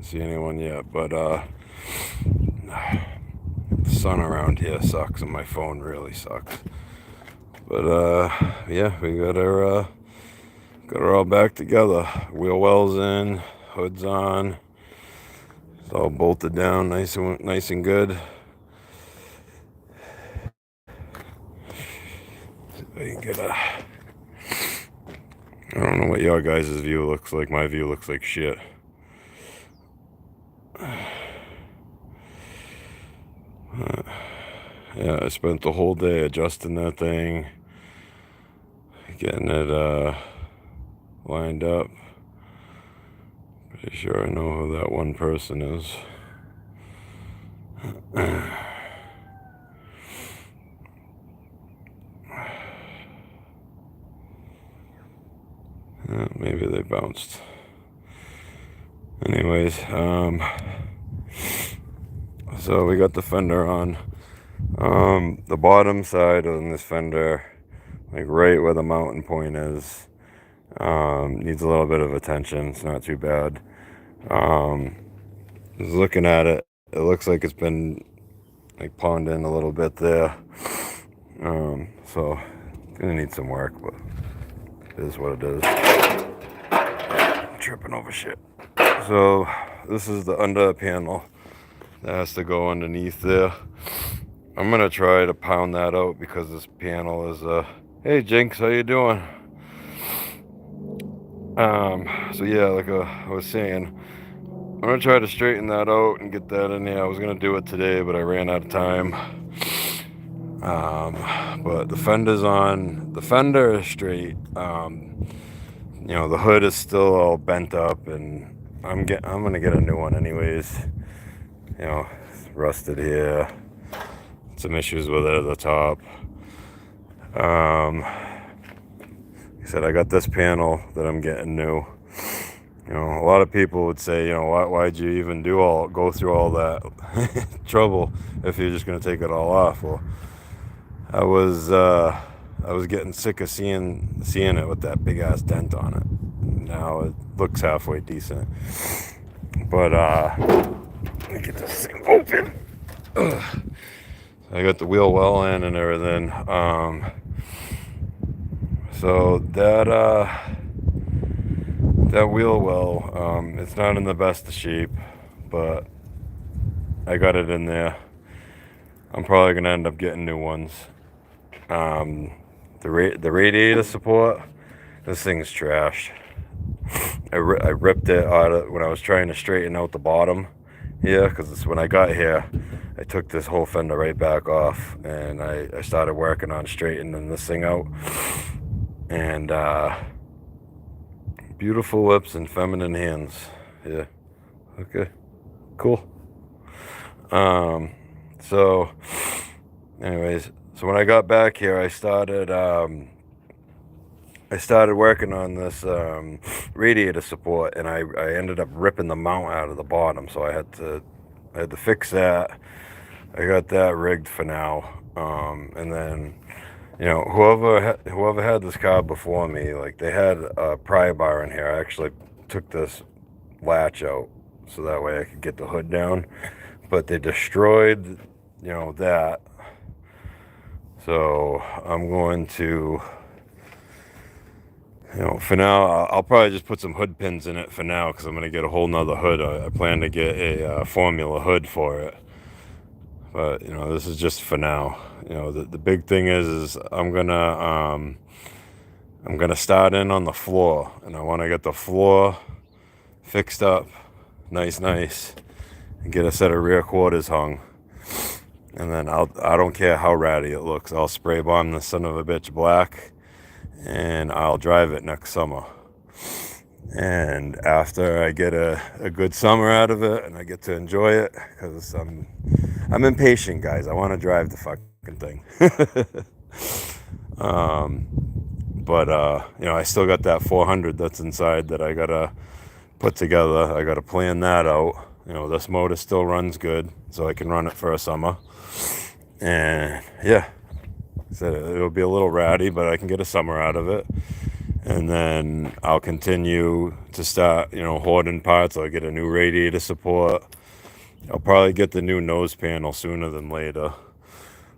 Didn't see anyone yet, but the sun around here sucks and my phone really sucks. But yeah, we got her all back together. Wheel wells in, hood's on. It's all bolted down, nice and good. I can get a. I don't know what your guys' view looks like. My view looks like shit. Yeah, I spent the whole day adjusting that thing, getting it lined up. Pretty sure I know who that one person is. Maybe they bounced. Anyways, so we got the fender on. The bottom side on this fender, like right where the mountain point is, needs a little bit of attention. It's not too bad. Just looking at it, it looks like it's been like pawned in a little bit there. So it's gonna need some work, but it is what it is. I'm tripping over shit. So this is the under panel that has to go underneath there. I'm gonna try to pound that out because this panel is hey Jinx, how you doing? So yeah, like I was saying, I'm gonna try to straighten that out and get that in there. I was gonna do it today, but I ran out of time. But the fender's on. The fender is straight. The hood is still all bent up, and I'm gonna get a new one anyways. It's rusted here. Some issues with it at the top. Like I said, I got this panel that I'm getting new. A lot of people would say, why'd you even go through all that trouble if you're just gonna take it all off? Well, I was getting sick of seeing it with that big ass dent on it. Now it looks halfway decent, but let me get this thing open. Ugh. I got the wheel well in and everything. So that wheel well, it's not in the best of shape, but I got it in there. I'm probably gonna end up getting new ones. The radiator support, this thing's trash. I ripped it out of when I was trying to straighten out the bottom here, because when I got here, I took this whole fender right back off, and I started working on straightening this thing out. And beautiful lips and feminine hands. Yeah. Okay. Cool. So anyways, so when I got back here, I started working on this radiator support, and I ended up ripping the mount out of the bottom, so I had to fix that. I got that rigged for now, and then whoever had this car before me, like, they had a pry bar in here. I actually took this latch out so that way I could get the hood down, but they destroyed that. So I'm going to, for now, I'll probably just put some hood pins in it for now, because I'm going to get a whole nother hood. I plan to get a Formula hood for it. But, this is just for now. The big thing is I'm going to start in on the floor. And I want to get the floor fixed up nice, and get a set of rear quarters hung. And then I don't care how ratty it looks. I'll spray bomb the son of a bitch black, and I'll drive it next summer. And after I get a good summer out of it and I get to enjoy it, because I'm impatient, guys. I want to drive the fucking thing. But I still got that 400 that's inside that I gotta put together. I gotta plan that out. This motor still runs good, so I can run it for a summer. And yeah, so it'll be a little ratty, but I can get a summer out of it. And then I'll continue to start, hoarding parts. I'll get a new radiator support. I'll probably get the new nose panel sooner than later,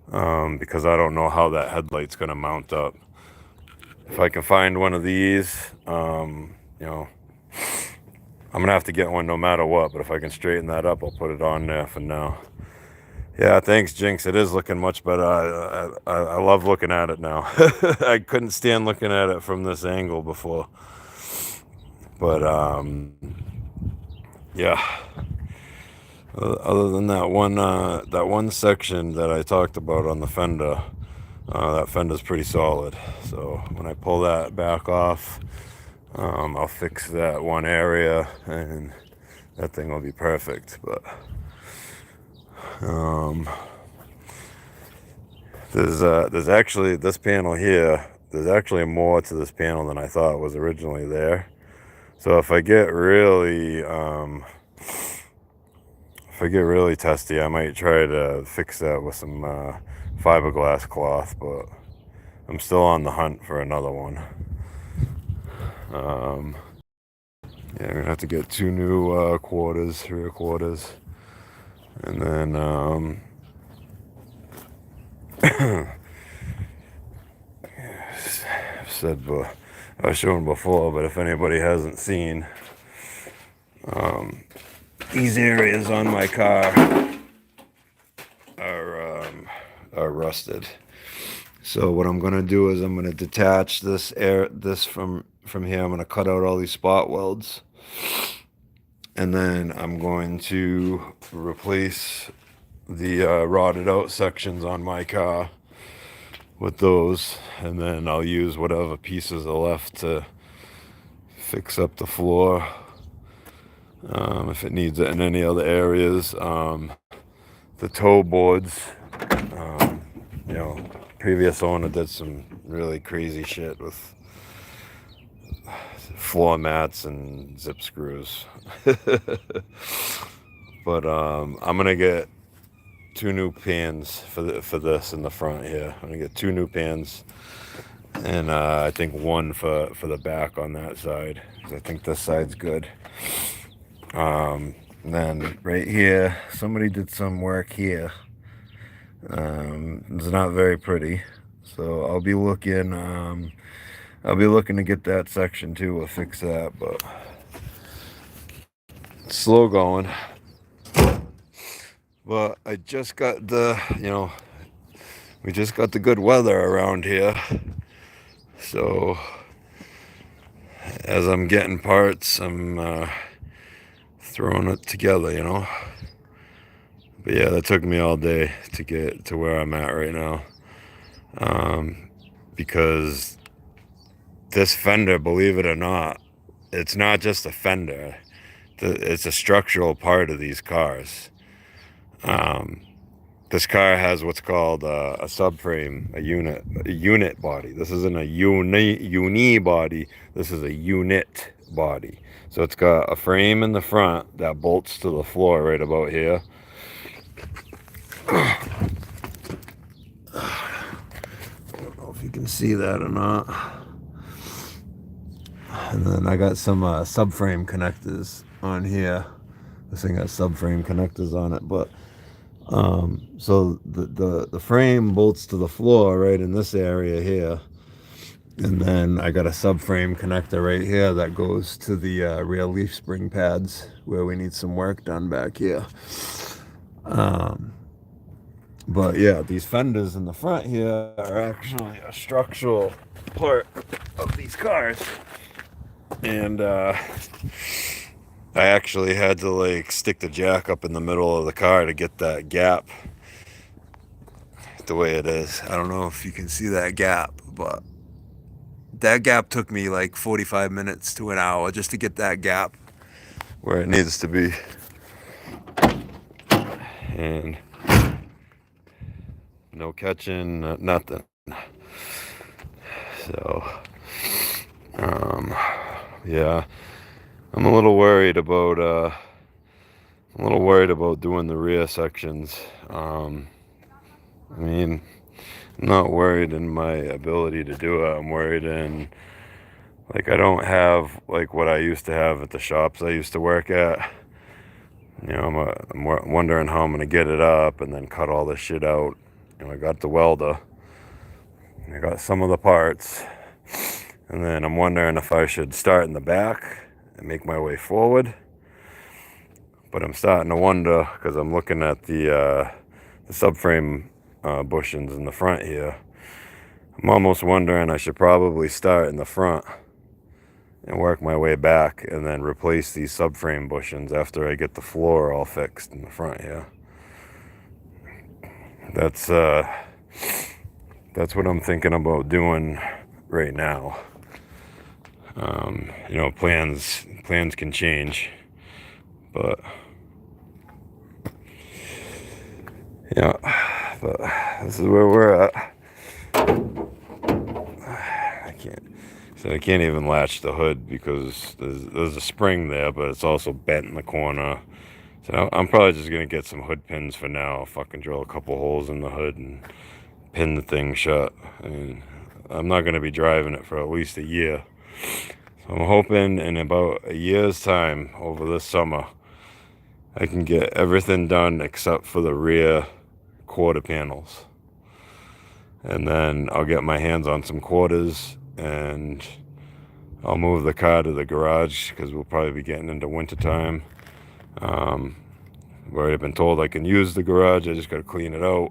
because I don't know how that headlight's going to mount up. If I can find one of these, I'm going to have to get one no matter what, but if I can straighten that up, I'll put it on there for now. Yeah, thanks, Jinx. It is looking much better. I love looking at it now. I couldn't stand looking at it from this angle before. But, yeah. Other than that one section that I talked about on the fender, that fender's pretty solid. So when I pull that back off, I'll fix that one area, and that thing will be perfect. But there's actually this panel here. There's actually more to this panel than I thought was originally there. So if I get really testy, I might try to fix that with some fiberglass cloth. But I'm still on the hunt for another one. Yeah, we're gonna have to get 2 new rear quarters, and then I've said, but I've shown before, but if anybody hasn't seen, these areas on my car are rusted. So what I'm gonna do is I'm gonna detach this from here. I'm gonna cut out all these spot welds, and then I'm going to replace the rotted out sections on my car with those, and then I'll use whatever pieces are left to fix up the floor, if it needs it in any other areas. The toe boards, previous owner did some really crazy shit with floor mats and zip screws. But I'm gonna get 2 new pans for this in the front here. I'm gonna get 2 new pans, and I think 1 for the back on that side, because I think this side's good. And then right here, somebody did some work here. It's not very pretty, so I'll be looking to get that section too. We'll fix that, but it's slow going. But I just got we just got the good weather around here, so as I'm getting parts, I'm throwing it together, But yeah, that took me all day to get to where I'm at right now, because this fender, believe it or not, it's not just a fender. It's a structural part of these cars. This car has what's called a subframe, a unit body. This isn't a uni body. This is a unit body. So it's got a frame in the front that bolts to the floor right about here. I don't know if you can see that or not. And then I got some subframe connectors on here. This thing has subframe connectors on it, but so the frame bolts to the floor right in this area here, and then I got a subframe connector right here that goes to the rear leaf spring pads where we need some work done back here. But yeah, these fenders in the front here are actually a structural part of these cars, and I actually had to stick the jack up in the middle of the car to get that gap the way it is. I don't know if you can see that gap, but that gap took me 45 minutes to an hour just to get that gap where it needs to be. And no catching, nothing. So, yeah, I'm a little worried about doing the rear sections. I'm not worried in my ability to do it. I'm worried in Like, I don't have like what I used to have at the shops I used to work at. I'm wondering how I'm gonna get it up and then cut all this shit out. I got the welder. I got some of the parts. And then I'm wondering if I should start in the back and make my way forward. But I'm starting to wonder, because I'm looking at the subframe bushings in the front here. I'm almost wondering I should probably start in the front and work my way back and then replace these subframe bushings after I get the floor all fixed in the front here. That's what I'm thinking about doing right now. Plans can change, but yeah, but this is where we're at. I can't even latch the hood because there's a spring there, but it's also bent in the corner. So I'm probably just gonna get some hood pins for now. I'll fucking drill a couple holes in the hood and pin the thing shut. I mean, I'm not gonna be driving it for at least a year. So I'm hoping in about a year's time, over this summer, I can get everything done except for the rear quarter panels. And then I'll get my hands on some quarters and I'll move the car to the garage because we'll probably be getting into wintertime. I've already been told I can use the garage. I just got to clean it out.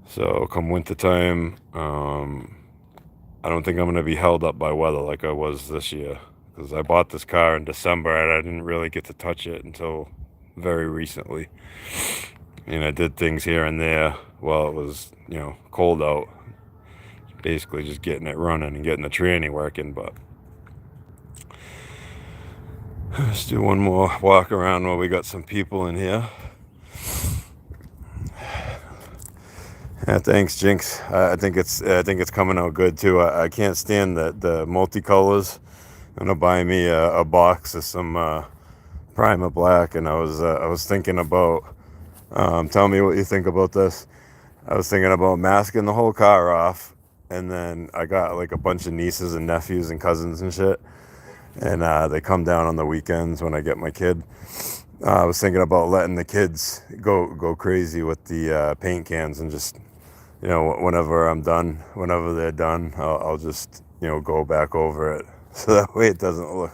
So come wintertime, I don't think I'm going to be held up by weather like I was this year. Because I bought this car in December and I didn't really get to touch it until very recently. I did things here and there while it was, cold out. Basically just getting it running and getting the tranny working, but let's do one more walk around while we got some people in here. Yeah, thanks, Jinx. I think it's coming out good too. I can't stand the multicolors. I'm gonna buy me a box of some Prima Black, and I was thinking about. Tell me what you think about this. I was thinking about masking the whole car off, and then I got like a bunch of nieces and nephews and cousins and shit, and they come down on the weekends when I get my kid. I was thinking about letting the kids go crazy with the paint cans and just, whenever they're done, I'll just, go back over it. So that way it doesn't look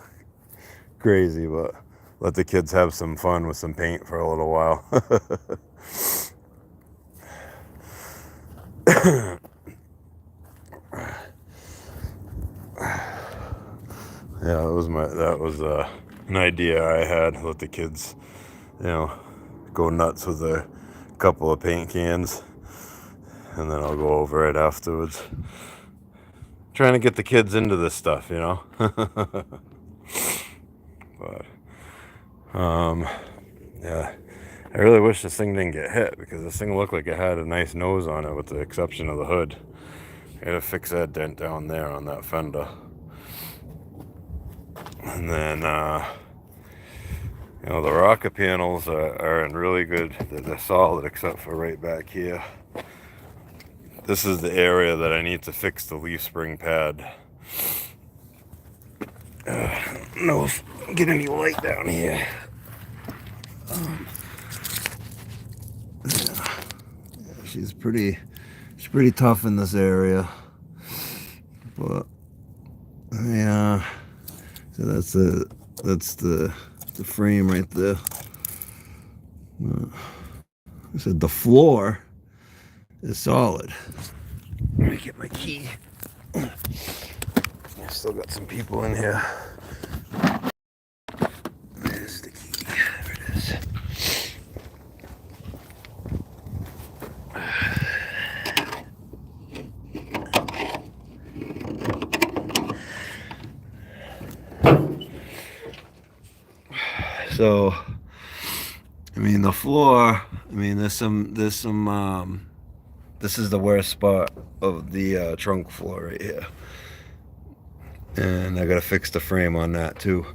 crazy, but let the kids have some fun with some paint for a little while. Yeah, that was an idea I had. Let the kids, go nuts with a couple of paint cans, and then I'll go over it afterwards. Trying to get the kids into this stuff, But yeah, I really wish this thing didn't get hit because this thing looked like it had a nice nose on it, with the exception of the hood. I gotta fix that dent down there on that fender. And then, the rocker panels are in really good, they're solid except for right back here. This is the area that I need to fix the leaf spring pad. No, get any light down here. She's pretty tough in this area, but yeah. So that's the frame right there. I said the floor is solid. Let me get my key. I still got some people in here. There's the key. There it is. So, the floor, there's some, this is the worst spot of the trunk floor right here. And I gotta fix the frame on that too.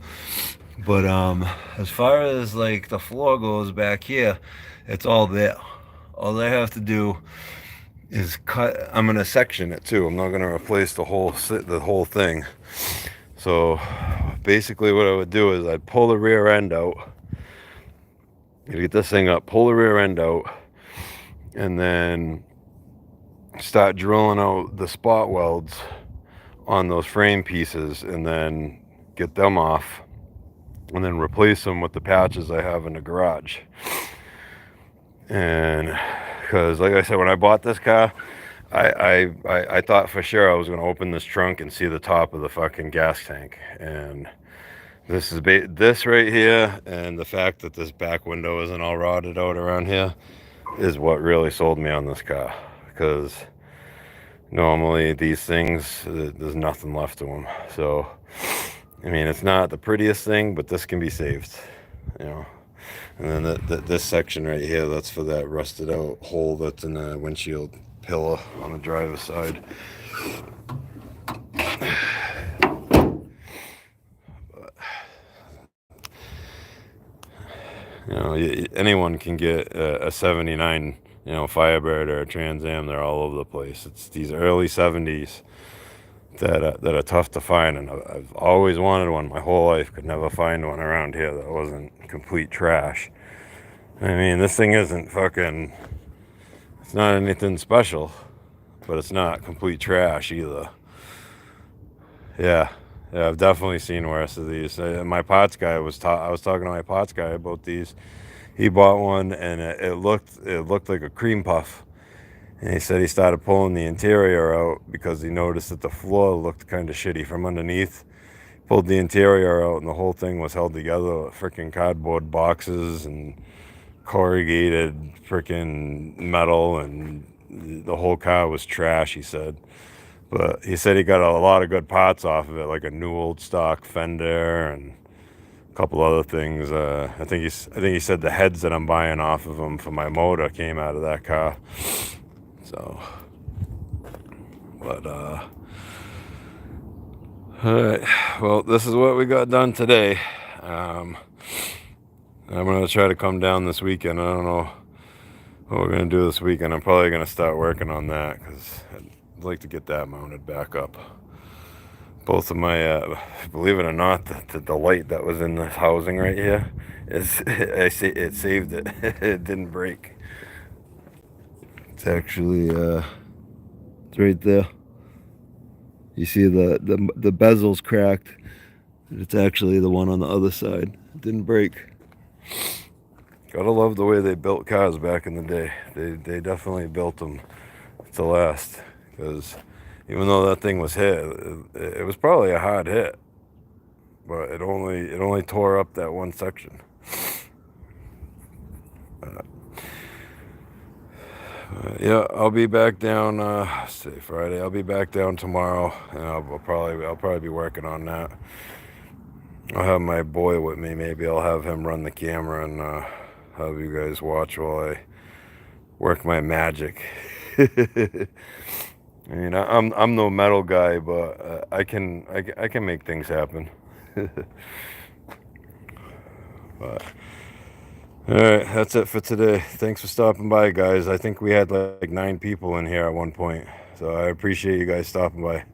But as far as like the floor goes back here, it's all there. All I have to do is cut. I'm gonna section it too. I'm not gonna replace the whole thing. So basically what I would do is I'd pull the rear end out. You get this thing up, pull the rear end out, and then start drilling out the spot welds on those frame pieces, and then get them off, and then replace them with the patches I have in the garage. And because like I said, when I bought this car, I thought for sure I was going to open this trunk and see the top of the fucking gas tank. And this is this right here, and the fact that this back window isn't all rotted out around here is what really sold me on this car. Because normally these things, there's nothing left to them. So I mean, it's not the prettiest thing, but this can be saved, you know. And then this section right here, that's for that rusted out hole that's in the windshield pillar on the driver's side. But, you know, anyone can get a 79, you know, Firebird or a Trans Am. They're all over the place. It's these early 70s that are tough to find, and I've always wanted one my whole life. Could never find one around here that wasn't complete trash. I mean, this thing isn't fucking, it's not anything special, but it's not complete trash either. Yeah, I've definitely seen worse of these. My parts guy I was talking to my parts guy about these. He bought one, and it looked like a cream puff. And he said he started pulling the interior out because he noticed that the floor looked kind of shitty from underneath. Pulled the interior out, and the whole thing was held together with freaking cardboard boxes and corrugated freaking metal, and the whole car was trash, he said. But he said he got a lot of good parts off of it, like a new old stock fender and a couple other things. I think he said the heads that I'm buying off of him for my motor came out of that car. So, but all right. Well, this is what we got done today. I'm gonna try to come down this weekend. I don't know what we're gonna do this weekend. I'm probably gonna start working on that because I'd like to get that mounted back up. Both of my, believe it or not, the light that was in this housing right here is it saved it. It didn't break. It's actually it's right there. You see the bezel's cracked. It's actually the one on the other side. It didn't break. Gotta love the way they built cars back in the day. They definitely built them to last. Because even though that thing was hit, it was probably a hard hit. But it only tore up that one section. Yeah, I'll be back down. Say Friday. I'll be back down tomorrow, and I'll probably be working on that. I'll have my boy with me. Maybe I'll have him run the camera and have you guys watch while I work my magic. I mean, I'm no metal guy, but I can make things happen. But. All right, that's it for today. Thanks for stopping by, guys. I think we had like 9 people in here at one point, so I appreciate you guys stopping by.